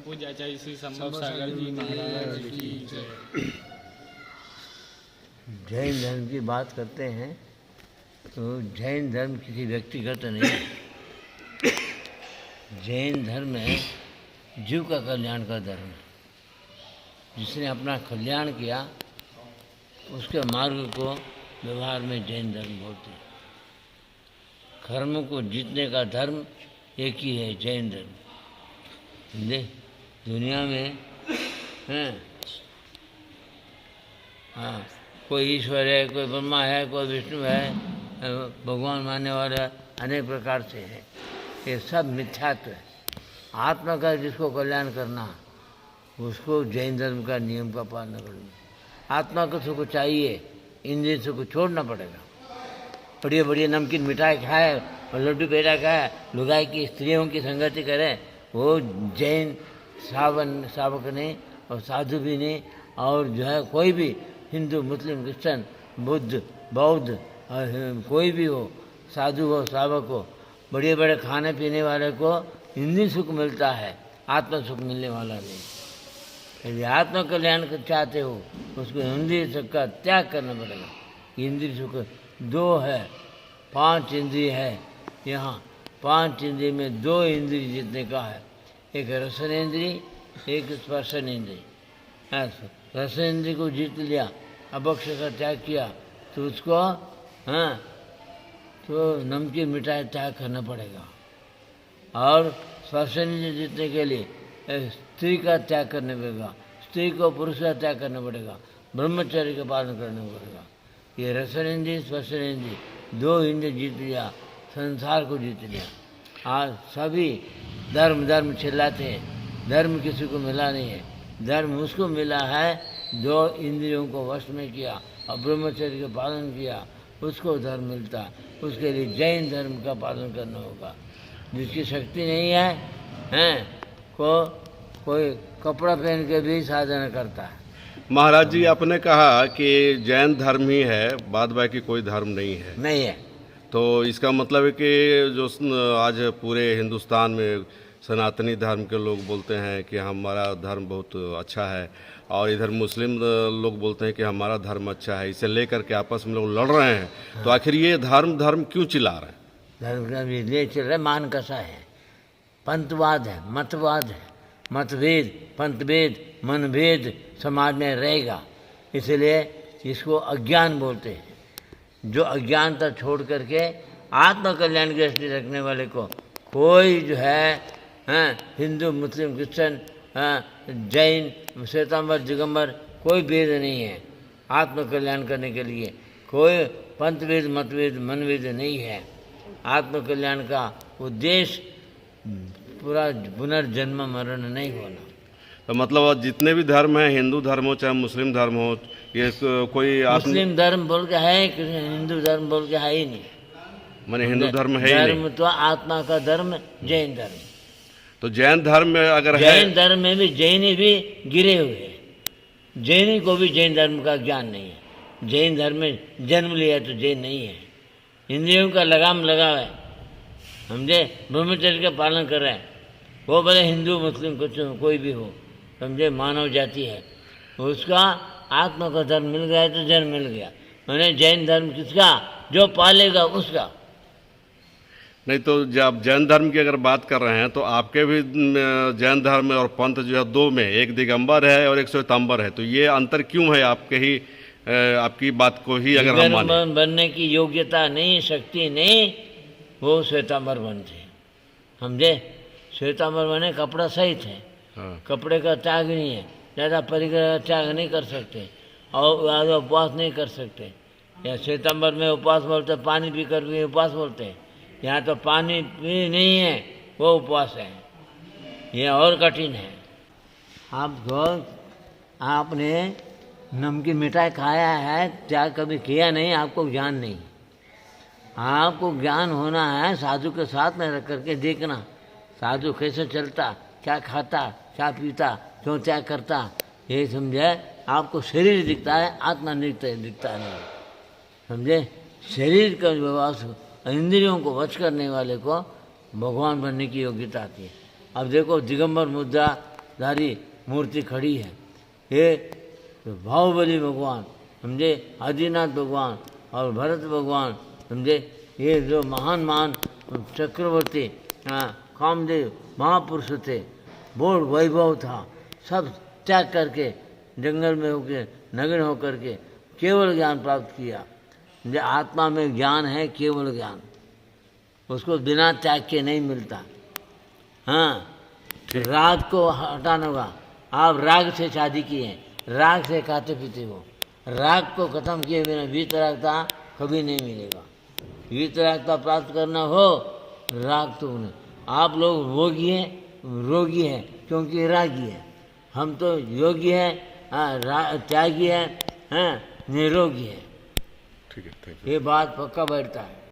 पूज्य आचार्य श्री संभव सागर जी महाराज की जय। जैन धर्म की बात करते हैं तो जैन धर्म किसी व्यक्तिगत नहीं है। जैन धर्म है जीव का कल्याण का धर्म। जिसने अपना कल्याण किया उसके मार्ग को व्यवहार में जैन धर्म बोलते हैं। कर्म को जीतने का धर्म एक ही है, जैन धर्म। समझे? दुनिया में हैं, हाँ, कोई ईश्वर है, कोई ब्रह्मा है, कोई विष्णु है, भगवान मानने वाले अनेक प्रकार से है। ये सब मिथ्यात्व है। आत्मा का जिसको कल्याण करना उसको जैन धर्म का नियम का पालन करना। आत्मा को सुख चाहिए, इंद्रिय सुख छोड़ना पड़ेगा। बढ़िया बढ़िया नमकीन मिठाई खाए और लड्डू पेड़ा खाए, लुगाई की स्त्रियों की संगति करे, वो जैन सावक नहीं और साधु भी नहीं। और जो है कोई भी हिंदू, मुस्लिम, क्रिश्चन, बुद्ध, बौद्ध और कोई भी हो, साधु हो, सावक हो, बड़े बड़े खाने पीने वाले को इंद्रिय सुख मिलता है, आत्मा सुख मिलने वाला नहीं। यदि आत्मा कल्याण चाहते हो उसको इंद्रिय सुख का त्याग करना पड़ेगा। इंद्रिय सुख दो है, 5 इंद्रिय है। यहाँ 5 इंद्रिय में 2 इंद्रिय जीतने का है। एक रसन इंद्रिय, एक स्पर्शन इंद्रिय। रसन इंद्रिय को जीत लिया, अभक्ष का त्याग किया तो उसको हाँ तो नमकीन मिठाई त्याग करना पड़ेगा। और स्पर्शन इंद्रिय जीतने के लिए स्त्री का त्याग करना पड़ेगा, स्त्री को पुरुष का त्याग करना पड़ेगा, ब्रह्मचर्य का पालन करना पड़ेगा। ये रसन इंद्रिय, स्पर्शन इंद्रिय 2 इंद्रिय जीत लिया, संसार को जीत लिया। आज सभी धर्म चिल्लाते हैं, धर्म किसी को मिला नहीं है। धर्म उसको मिला है 2 इंद्रियों को वश में किया और ब्रह्मचर्य का पालन किया, उसको धर्म मिलता है। उसके लिए जैन धर्म का पालन करना होगा। जिसकी शक्ति नहीं है, कोई कपड़ा पहन के भी साधना करता है। महाराज जी, आपने कहा कि जैन धर्म ही है, बाद बाकी कोई धर्म नहीं है। नहीं है तो इसका मतलब है कि जो आज पूरे हिंदुस्तान में सनातनी धर्म के लोग बोलते हैं कि हमारा धर्म बहुत अच्छा है, और इधर मुस्लिम लोग बोलते हैं कि हमारा धर्म अच्छा है, इसे लेकर के आपस में लोग लड़ रहे हैं। हाँ। तो आखिर ये धर्म क्यों चिल्ला रहे हैं? धर्म इसलिए चल रहा है, मान कसा है, पंथवाद है, मतवाद है, मतभेद, पंथभेद, मनभेद समाज में रहेगा। इसलिए इसको अज्ञान बोलते हैं। जो अज्ञानता छोड़ करके आत्म कल्याण की दृष्टि रखने वाले को कोई जो है हिंदू, मुस्लिम, क्रिश्चन, जैन, श्वेतांबर, दिगंबर कोई भेद नहीं है। आत्म कल्याण करने के लिए कोई पंथभेद, मतभेद, मनभेद नहीं है। आत्म कल्याण का उद्देश्य पूरा पुनर्जन्म मरण नहीं होना। तो मतलब जितने भी धर्म हैं, हिंदू धर्म हो चाहे मुस्लिम धर्म हो, ये कोई मुस्लिम धर्म बोल के है, हिंदू धर्म बोल के है ही नहीं। माने हिंदू धर्म है ही नहीं। धर्म तो आत्मा का धर्म जैन धर्म। तो जैन धर्म में अगर जैन धर्म में भी जैनी भी गिरे हुए हैं। जैनी को भी जैन धर्म का ज्ञान नहीं है। जैन धर्म में जन्म लिया तो जैन नहीं है। इंद्रियों का लगाम लगा है, समझे, ब्रह्मचर्य का पालन कर रहे हैं। वो भले हिंदू, मुस्लिम, कुछ कोई भी हो, समझे, मानव जाति है, उसका आत्मा का धर्म मिल गया तो जन्म मिल गया। मैंने जैन धर्म किसका? जो पालेगा उसका। नहीं तो जब जैन धर्म की अगर बात कर रहे हैं तो आपके भी जैन धर्म और पंथ जो है 2 में, एक दिगंबर है और एक श्वेतांबर है। तो ये अंतर क्यों है? आपकी बात को ही अगर हम माने, बनने की योग्यता नहीं, शक्ति नहीं, वो श्वेतांबर बनते, समझे। श्वेतांबर बने कपड़ा सहित है। हाँ। कपड़े का त्याग नहीं है, ज़्यादा परिग्रह का त्याग नहीं कर सकते और उपवास नहीं कर सकते। या श्वेतांबर में उपवास बोलते, पानी पी कर भी उपवास बोलते हैं। यहाँ तो पानी पी नहीं है, वो उपवास है। ये और कठिन है। आपने नमकीन मिठाई खाया है, त्याग कभी किया नहीं, आपको ज्ञान नहीं। आपको ज्ञान होना है, साधु के साथ में रख करके देखना, साधु कैसे चलता, क्या खाता, क्या पीता, क्यों त्याग करता, ये समझे। आपको शरीर दिखता है, आत्मा दिखता नहीं, समझे। शरीर का व्यवहार, इंद्रियों को वश करने वाले को भगवान बनने की योग्यता आती है। अब देखो, दिगंबर मुद्रा धारी मूर्ति खड़ी है। ये बाहुबली भगवान समझे, आदिनाथ भगवान और भरत भगवान समझे, ये जो महान चक्रवर्ती कामदेव महापुरुष थे, बहुत वैभव था, सब त्याग करके जंगल में होके नग्न होकर के केवल ज्ञान प्राप्त किया। जो आत्मा में ज्ञान है, केवल ज्ञान, उसको बिना त्याग के नहीं मिलता। हाँ, राग को हटाना होगा। आप राग से शादी किए, राग से खाते पीते हो, राग को खत्म किए बिना वीतरागता कभी नहीं मिलेगा। वीतरागता प्राप्त करना हो, राग तो उन्हें, आप लोग रोगी हैं क्योंकि रागी है, हम तो योगी हैं, त्यागी हैं, निरोगी है। ठीक है, थैंक यू। ये बात पक्का बैठता है।